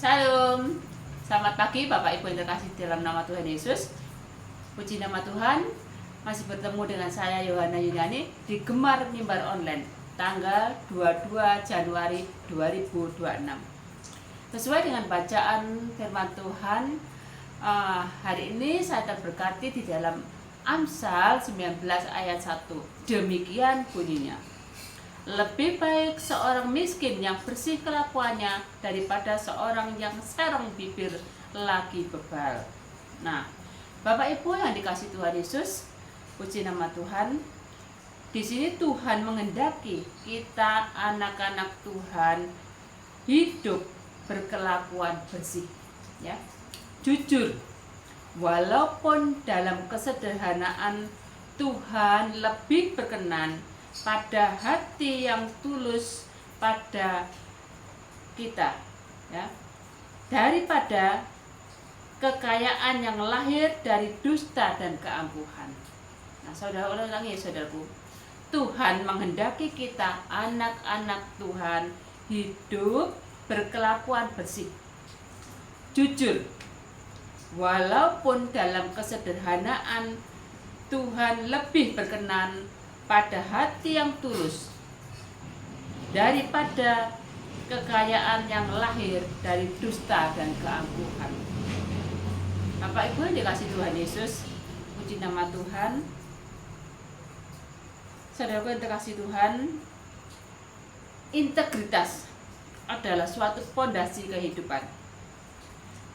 Shalom, selamat pagi Bapak Ibu yang terkasih dalam nama Tuhan Yesus. Puji nama Tuhan, masih bertemu dengan saya Yohana Yuniani di Gemar Mimbar Online tanggal 22 Januari 2026. Sesuai dengan bacaan firman Tuhan, hari ini saya terberkati di dalam Amsal 19 ayat 1. Demikian bunyinya: lebih baik seorang miskin yang bersih kelakuannya daripada seorang yang serong bibir lagi bebal. Nah, Bapak Ibu yang dikasih Tuhan Yesus, puji nama Tuhan. Di sini Tuhan menghendaki kita anak-anak Tuhan hidup berkelakuan bersih, ya, jujur. Walaupun dalam kesederhanaan, Tuhan lebih berkenan pada hati yang tulus pada kita, ya, daripada kekayaan yang lahir dari dusta dan keangkuhan. Nah, saudara ulangi, saudaraku, Tuhan menghendaki kita anak-anak Tuhan hidup berkelakuan bersih, jujur. Walaupun dalam kesederhanaan, Tuhan lebih berkenan pada hati yang tulus daripada kekayaan yang lahir dari dusta dan keangkuhan. Bapak Ibu yang dikasih Tuhan Yesus, puji nama Tuhan. Saudaraku yang dikasih Tuhan, integritas adalah suatu fondasi kehidupan.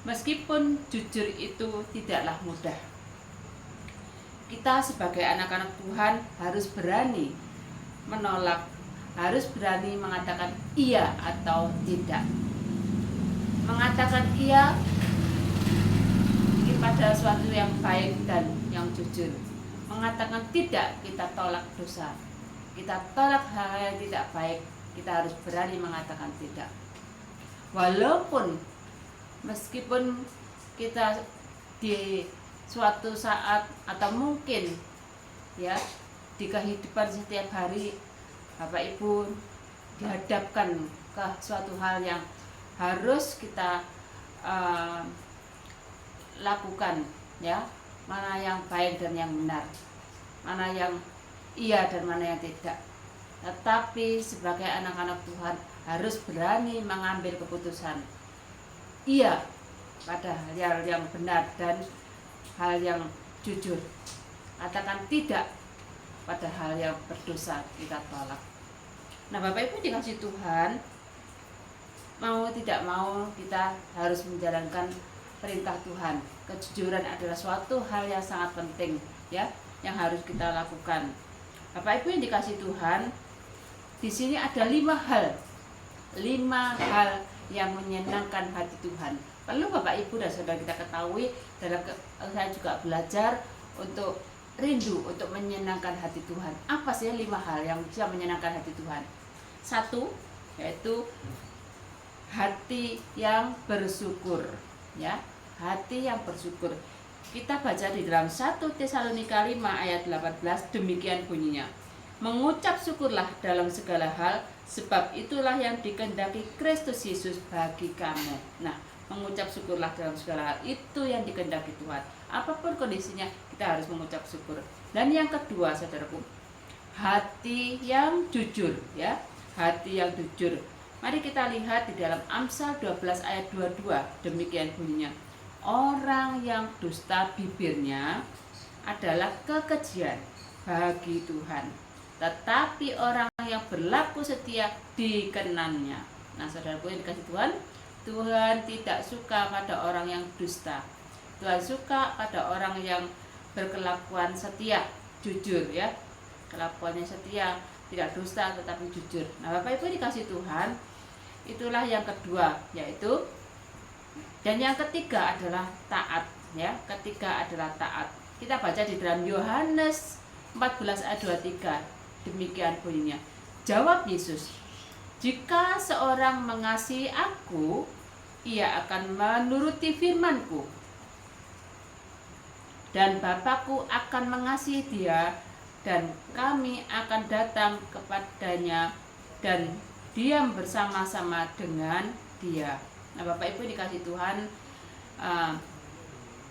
Meskipun jujur itu tidaklah mudah, kita sebagai anak-anak Tuhan harus berani menolak, harus berani mengatakan iya atau tidak. Mengatakan iya pada sesuatu yang baik dan yang jujur. Mengatakan tidak, kita tolak dosa, kita tolak hal yang tidak baik. Kita harus berani mengatakan tidak. Walaupun meskipun kita di suatu saat atau mungkin, ya, di kehidupan setiap hari Bapak Ibu dihadapkan ke suatu hal yang harus kita lakukan, ya, mana yang baik dan yang benar, mana yang iya dan mana yang tidak. Tetapi sebagai anak-anak Tuhan harus berani mengambil keputusan iya pada hal yang benar dan hal yang jujur. Katakan tidak pada hal yang berdosa, kita tolak. Nah, Bapak Ibu dikasih Tuhan, mau tidak mau kita harus menjalankan perintah Tuhan. Kejujuran adalah suatu hal yang sangat penting, ya, yang harus kita lakukan. Bapak Ibu yang dikasih Tuhan, di sini ada 5 hal yang menyenangkan hati Tuhan. Perlu Bapak Ibu dan saudara kita ketahui, dalam saya juga belajar untuk rindu untuk menyenangkan hati Tuhan. Apa sih 5 hal yang bisa menyenangkan hati Tuhan? 1, yaitu hati yang bersyukur, ya, hati yang bersyukur. Kita baca di dalam 1 Tesalonika 5 ayat 18, demikian bunyinya: mengucap syukurlah dalam segala hal, sebab itulah yang dikehendaki Kristus Yesus bagi kamu. Nah, mengucap syukurlah dalam segala hal, itu yang dikehendaki Tuhan. Apapun kondisinya, kita harus mengucap syukur. Dan yang kedua, saudaraku, hati yang jujur, ya, hati yang jujur. Mari kita lihat di dalam Amsal 12 ayat 22, demikian bunyinya: orang yang dusta bibirnya adalah kekejian bagi Tuhan, tetapi orang yang berlaku setia dikenannya. Nah, saudaraku yang dikasih Tuhan, Tuhan tidak suka pada orang yang dusta. Tuhan suka pada orang yang berkelakuan setia, jujur, ya. Kelakuannya setia, tidak dusta tetapi jujur. Nah, Bapak Ibu dikasih Tuhan, itulah yang kedua, yaitu, dan yang ketiga adalah taat, ya. Ketiga adalah taat. Kita baca di dalam Yohanes 14 ayat 23, demikian bunyinya: jawab Yesus, jika seorang mengasihi aku, ia akan menuruti firman-Ku, dan Bapa-Ku akan mengasihi dia, dan kami akan datang kepadanya dan diam bersama-sama dengan dia. Nah, Bapak Ibu dikasih Tuhan,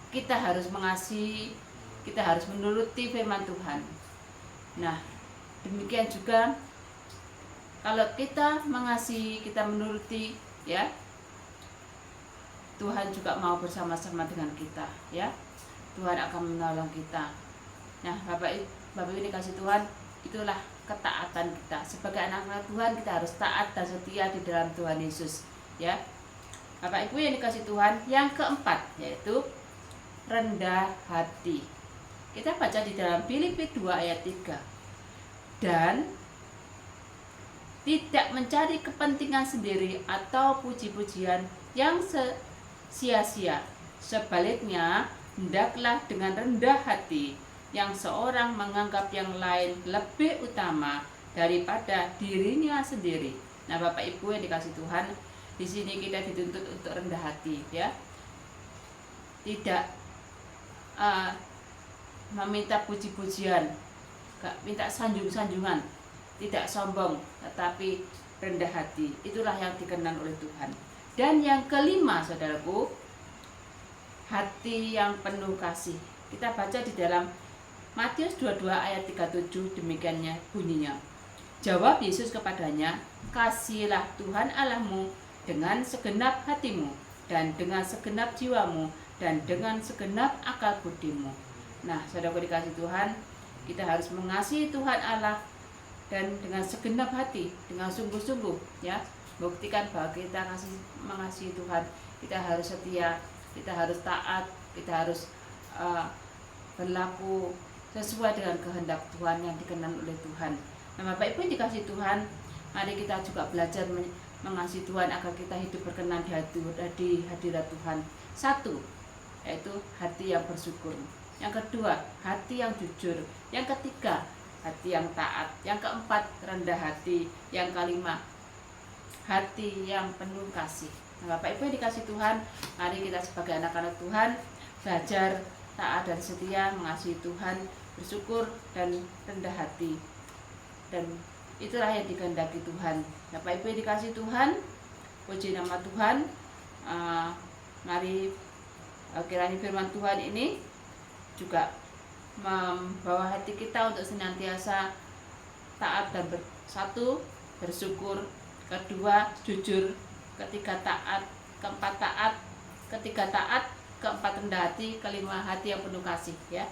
kita harus mengasihi, kita harus menuruti firman Tuhan. Nah, demikian juga kalau kita mengasihi, kita menuruti, ya, Tuhan juga mau bersama-sama dengan kita, ya. Tuhan akan menolong kita. Nah, Bapak Ibu dikasih Tuhan, itulah ketaatan kita. Sebagai anak-anak Tuhan, kita harus taat dan setia di dalam Tuhan Yesus, ya. Bapak Ibu yang dikasih Tuhan, yang keempat yaitu rendah hati. Kita baca di dalam Filipi 2 ayat 3. Dan tidak mencari kepentingan sendiri atau puji-pujian yang sia-sia. Sebaliknya, hendaklah dengan rendah hati yang seorang menganggap yang lain lebih utama daripada dirinya sendiri. Nah, Bapak Ibu yang dikasih Tuhan, di sini kita dituntut untuk rendah hati, ya. Tidak meminta puji-pujian, gak minta sanjung-sanjungan, tidak sombong, tetapi rendah hati. Itulah yang dikenal oleh Tuhan. Dan yang kelima, saudaraku, hati yang penuh kasih. Kita baca di dalam Matius 22 ayat 37, demikiannya bunyinya. Jawab Yesus kepadanya, kasihilah Tuhan Allahmu dengan segenap hatimu, dan dengan segenap jiwamu, dan dengan segenap akal budimu. Nah, saudaraku dikasih Tuhan, kita harus mengasihi Tuhan Allah dan dengan segenap hati, dengan sungguh-sungguh, ya. Buktikan bahwa kita mengasihi Tuhan. Kita harus setia, kita harus taat, kita harus berlaku sesuai dengan kehendak Tuhan yang dikenal oleh Tuhan. Nah, Bapak Ibu dikasih Tuhan, mari kita juga belajar mengasihi Tuhan agar kita hidup berkenan di hadirat Tuhan. Satu, yaitu hati yang bersyukur. Yang kedua, hati yang jujur. Yang ketiga, hati yang taat. Yang keempat, rendah hati. Yang kelima, hati yang penuh kasih. Nah, Bapak Ibu yang dikasih Tuhan, mari kita sebagai anak-anak Tuhan belajar taat dan setia, mengasihi Tuhan, bersyukur dan rendah hati. Dan itulah yang dikehendaki Tuhan. Bapak Ibu yang dikasih Tuhan, puji nama Tuhan. Mari kiranya firman Tuhan ini juga membawa hati kita untuk senantiasa taat dan bersyukur. Kedua, jujur. Ketiga, taat. Keempat, taat. Ketiga, taat. Keempat, rendah hati. Kelima, hati yang penuh kasih, ya.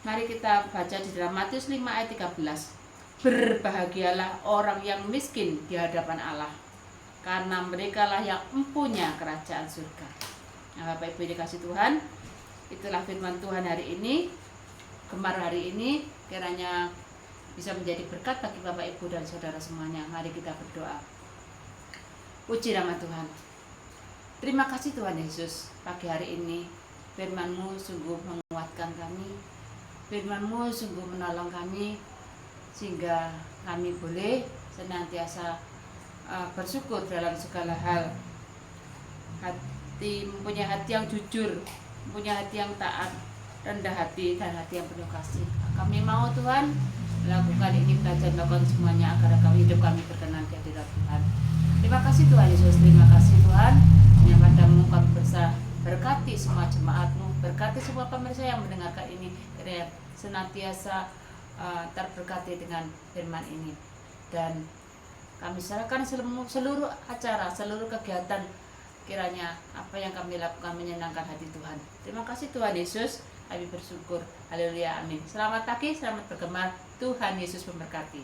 Mari kita baca di dalam Matius 5 ayat 13. Berbahagialah orang yang miskin di hadapan Allah, karena merekalah yang mempunyai kerajaan surga. Nah, Bapak Ibu dikasih Tuhan, itulah firman Tuhan hari ini, Gemar hari ini, kiranya bisa menjadi berkat bagi Bapak Ibu dan saudara semuanya. Mari kita berdoa. Puji nama Tuhan. Terima kasih Tuhan Yesus, pagi hari ini firman-Mu sungguh menguatkan kami, firman-Mu sungguh menolong kami, sehingga kami boleh senantiasa bersyukur dalam segala hal. Mempunyai hati yang jujur, mempunyai hati yang taat, rendah hati, dan hati yang penuh kasih. Kami mau Tuhan melakukan ini, belajar melakukan semuanya agar hidup kami berkenan di hadirat Tuhan. Terima kasih Tuhan Yesus, terima kasih Tuhan. Hanya padamu kami berkati semua jemaat-Mu, berkati semua pemirsa yang mendengarkan ini, kiranya senantiasa terberkati dengan firman ini. Dan kami serahkan seluruh acara, seluruh kegiatan, kiranya apa yang kami lakukan menyenangkan hati Tuhan. Terima kasih Tuhan Yesus, kami bersyukur. Haleluya, amin. Selamat pagi, selamat bergema. Tuhan Yesus memberkati.